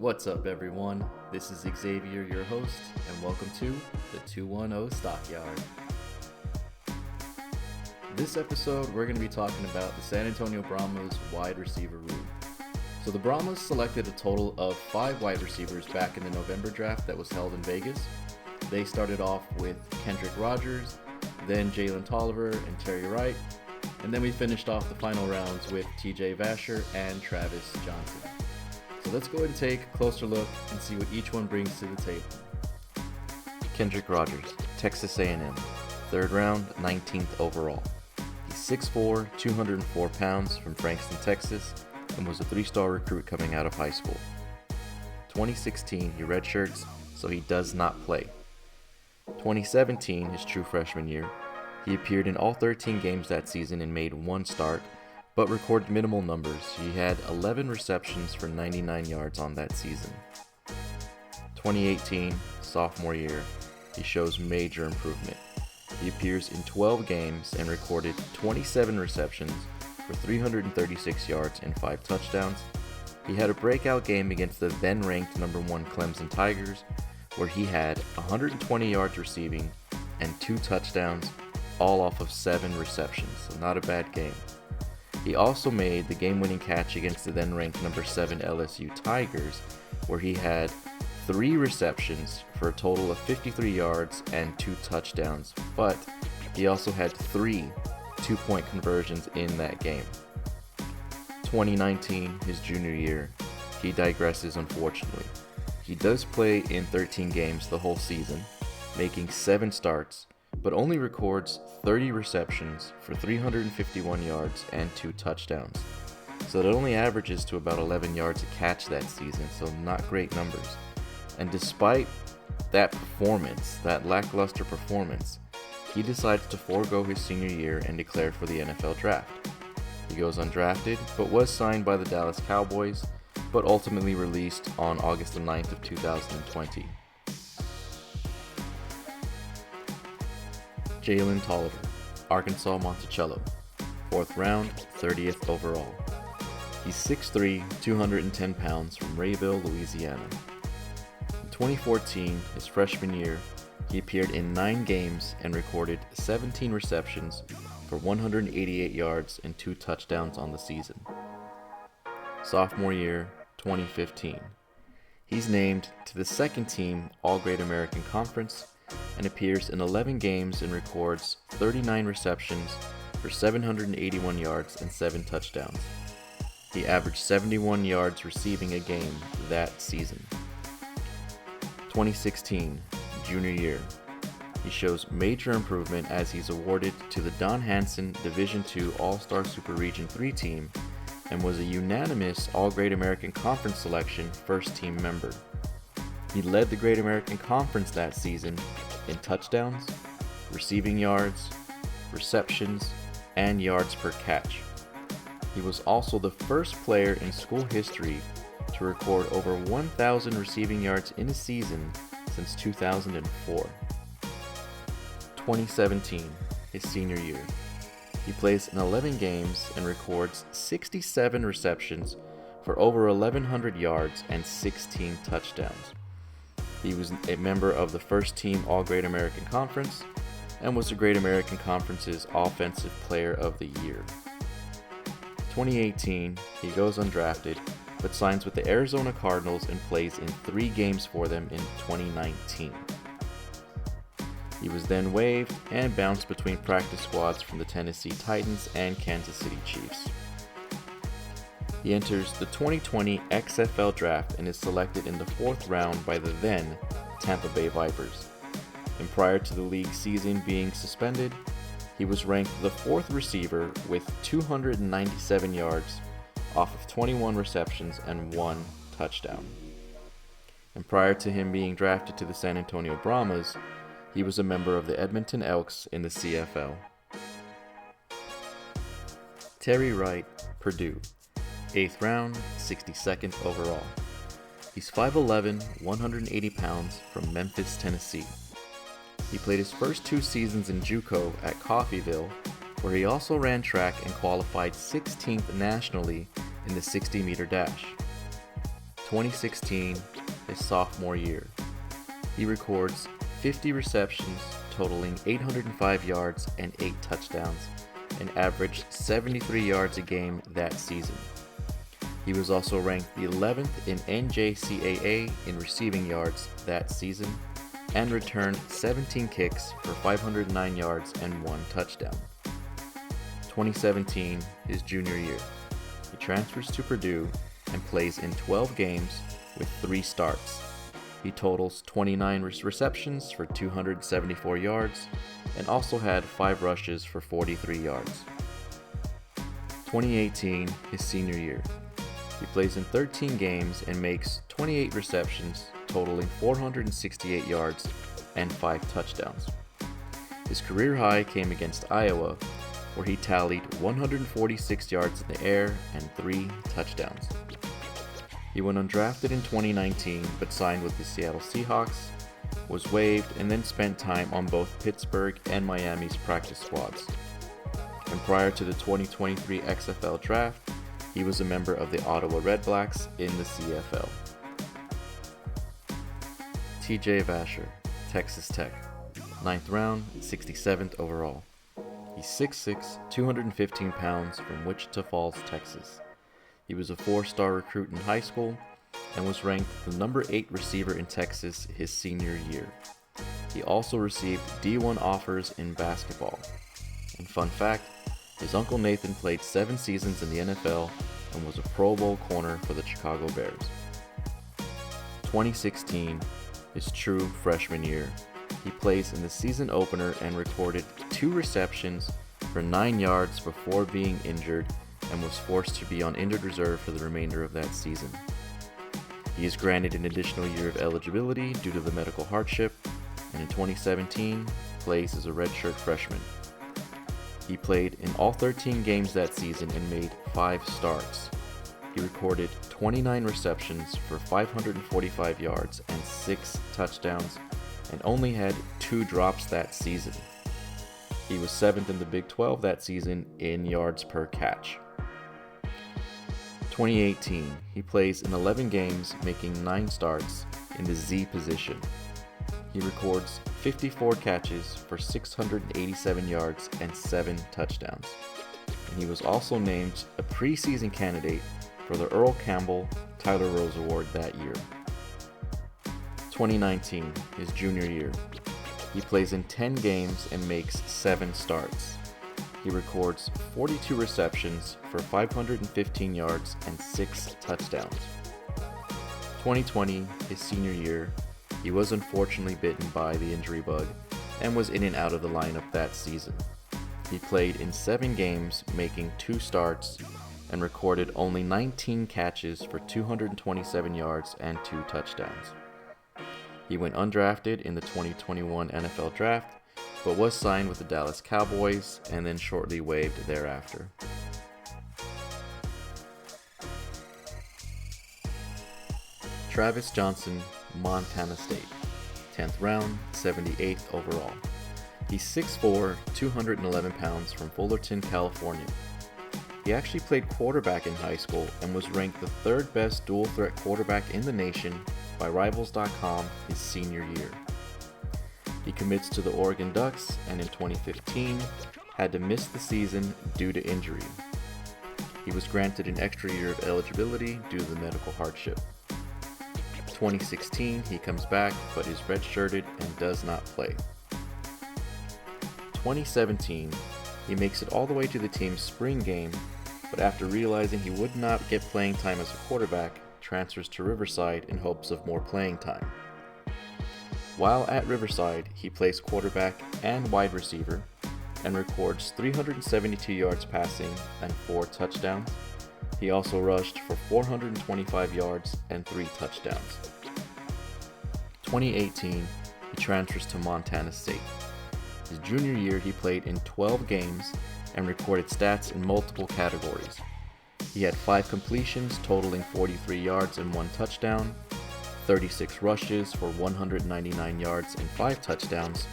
What's up, everyone? This is Xavier, your host, and welcome to the 210 Stockyard. This episode, we're going to be talking about the San Antonio Brahmas wide receiver room. So the Brahmas selected a total of 5 wide receivers back in the November draft that was held in Vegas. They started off with Kendrick Rogers, then Jalen Toliver and Wright, and then we finished off the final rounds with Vasher and Travis Johnson. So let's go ahead and take a closer look and see what each one brings to the table. Kendrick Rogers, Texas A&M, 3rd round, 19th overall. He's 6'4", 204 pounds from Frankston, Texas, and was a 3-star recruit coming out of high school. 2016, he redshirts, so he does not play. 2017, his true freshman year, he appeared in all 13 games that season and made 1 start, but recorded minimal numbers. He had 11 receptions for 99 yards on that season. 2018, sophomore year, he shows major improvement. He appears in 12 games and recorded 27 receptions for 336 yards and 5 touchdowns. He had a breakout game against the then-ranked number 1 Clemson Tigers, where he had 120 yards receiving and 2 touchdowns, all off of 7 receptions, so not a bad game. He also made the game-winning catch against the then-ranked number 7 LSU Tigers, where he had 3 receptions for a total of 53 yards and 2 touchdowns, but he also had 3 two-point conversions in that game. 2019, his junior year, he digresses unfortunately. He does play in 13 games the whole season, making 7 starts, but only records 30 receptions for 351 yards and 2 touchdowns. So that only averages to about 11 yards a catch that season, so not great numbers. And despite that performance, that lackluster performance, he decides to forego his senior year and declare for the NFL draft. He goes undrafted, but was signed by the Dallas Cowboys, but ultimately released on August 9th of 2020. Jalen Toliver, Arkansas Monticello, 4th round, 30th overall. He's 6'3", 210 pounds from Rayville, Louisiana. In 2014, his freshman year, he appeared in 9 games and recorded 17 receptions for 188 yards and 2 touchdowns on the season. Sophomore year, 2015. He's named to the 2nd team All-Great American Conference and appears in 11 games and records 39 receptions for 781 yards and 7 touchdowns. He averaged 71 yards receiving a game that season. 2016, junior year. He shows major improvement as he's awarded to the Don Hanson Division II All-Star Super Region 3 team and was a unanimous All-Great American Conference selection first-team member. He led the Great American Conference that season in touchdowns, receiving yards, receptions, and yards per catch. He was also the first player in school history to record over 1,000 receiving yards in a season since 2004. 2017, his senior year. He plays in 11 games and records 67 receptions for over 1,100 yards and 16 touchdowns. He was a member of the first team All-Great American Conference and was the Great American Conference's Offensive Player of the Year. 2018, he goes undrafted, but signs with the Arizona Cardinals and plays in 3 games for them in 2019. He was then waived and bounced between practice squads from the Tennessee Titans and Kansas City Chiefs. He enters the 2020 XFL Draft and is selected in the 4th round by the then Tampa Bay Vipers. And prior to the league season being suspended, he was ranked the 4th receiver with 297 yards off of 21 receptions and 1 touchdown. And prior to him being drafted to the San Antonio Brahmas, he was a member of the Edmonton Elks in the CFL. Wright, Purdue, 8th round, 62nd overall. He's 5'11", 180 pounds from Memphis, Tennessee. He played his first 2 seasons in JUCO at Coffeyville, where he also ran track and qualified 16th nationally in the 60-meter dash. 2016, his sophomore year. He records 50 receptions, totaling 805 yards and 8 touchdowns, and averaged 73 yards a game that season. He was also ranked the 11th in NJCAA in receiving yards that season, and returned 17 kicks for 509 yards and 1 touchdown. 2017, his junior year. He transfers to Purdue and plays in 12 games with 3 starts. He totals 29 receptions for 274 yards and also had 5 rushes for 43 yards. 2018, his senior year. He plays in 13 games and makes 28 receptions, totaling 468 yards and 5 touchdowns. His career high came against Iowa, where he tallied 146 yards in the air and 3 touchdowns. He went undrafted in 2019 but signed with the Seattle Seahawks, was waived, and then spent time on both Pittsburgh and Miami's practice squads. And prior to the 2023 XFL draft, he was a member of the Ottawa Redblacks in the CFL. TJ Vasher, Texas Tech, 9th round, 67th overall. He's 6'6", 215 pounds from Wichita Falls, Texas. He was a 4-star recruit in high school and was ranked the number 8 receiver in Texas his senior year. He also received D1 offers in basketball. And fun fact, his uncle Nathan played 7 seasons in the NFL and was a Pro Bowl corner for the Chicago Bears. 2016, his true freshman year. He plays in the season opener and recorded 2 receptions for 9 yards before being injured and was forced to be on injured reserve for the remainder of that season. He is granted an additional year of eligibility due to the medical hardship, and in 2017, plays as a redshirt freshman. He played in all 13 games that season and made 5 starts. He recorded 29 receptions for 545 yards and 6 touchdowns, and only had 2 drops that season. He was 7th in the Big 12 that season in yards per catch. 2018, he plays in 11 games, making 9 starts in the Z position. He records 54 catches for 687 yards and 7 touchdowns. And he was also named a preseason candidate for the Earl Campbell Tyler Rose Award that year. 2019, his junior year. He plays in 10 games and makes 7 starts. He records 42 receptions for 515 yards and 6 touchdowns. 2020, his senior year, he was unfortunately bitten by the injury bug and was in and out of the lineup that season. He played in 7 games, making 2 starts, and recorded only 19 catches for 227 yards and 2 touchdowns. He went undrafted in the 2021 NFL Draft, but was signed with the Dallas Cowboys and then shortly waived thereafter. Travis Johnson, Montana State, 10th round, 78th overall. He's 6'4", 211 pounds from Fullerton, California. He actually played quarterback in high school and was ranked the 3rd best dual threat quarterback in the nation by Rivals.com his senior year. He commits to the Oregon Ducks and in 2015 had to miss the season due to injury. He was granted an extra year of eligibility due to the medical hardship. 2016 he comes back but is redshirted and does not play. 2017 he makes it all the way to the team's spring game, but after realizing he would not get playing time as a quarterback, transfers to Riverside in hopes of more playing time. While at Riverside, he plays quarterback and wide receiver and records 372 yards passing and 4 touchdowns. He also rushed for 425 yards and 3 touchdowns. 2018, he transfers to Montana State. His junior year, he played in 12 games and recorded stats in multiple categories. He had 5 completions totaling 43 yards and 1 touchdown, 36 rushes for 199 yards and 5 touchdowns,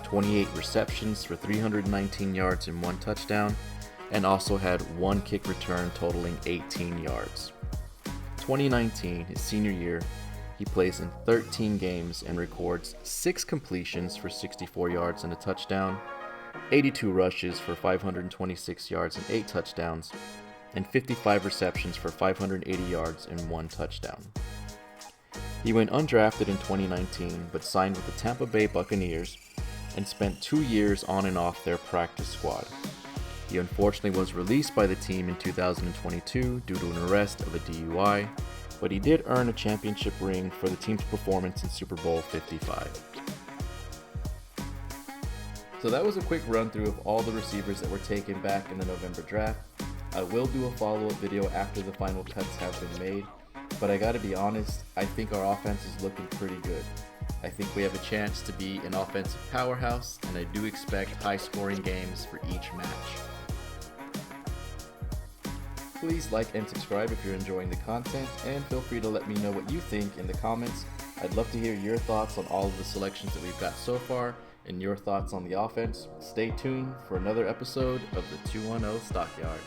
28 receptions for 319 yards and 1 touchdown, and also had 1 kick return totaling 18 yards. 2019, his senior year, he plays in 13 games and records 6 completions for 64 yards and a touchdown, 82 rushes for 526 yards and 8 touchdowns, and 55 receptions for 580 yards and 1 touchdown. He went undrafted in 2019 but signed with the Tampa Bay Buccaneers and spent 2 years on and off their practice squad. He unfortunately was released by the team in 2022 due to an arrest of a DUI, but he did earn a championship ring for the team's performance in Super Bowl 55. So that was a quick run through of all the receivers that were taken back in the November draft. I will do a follow-up video after the final cuts have been made, but I gotta be honest, I think our offense is looking pretty good. I think we have a chance to be an offensive powerhouse, and I do expect high-scoring games for each match. Please like and subscribe if you're enjoying the content, and feel free to let me know what you think in the comments. I'd love to hear your thoughts on all of the selections that we've got so far, and your thoughts on the offense. Stay tuned for another episode of the 210 Stockyard.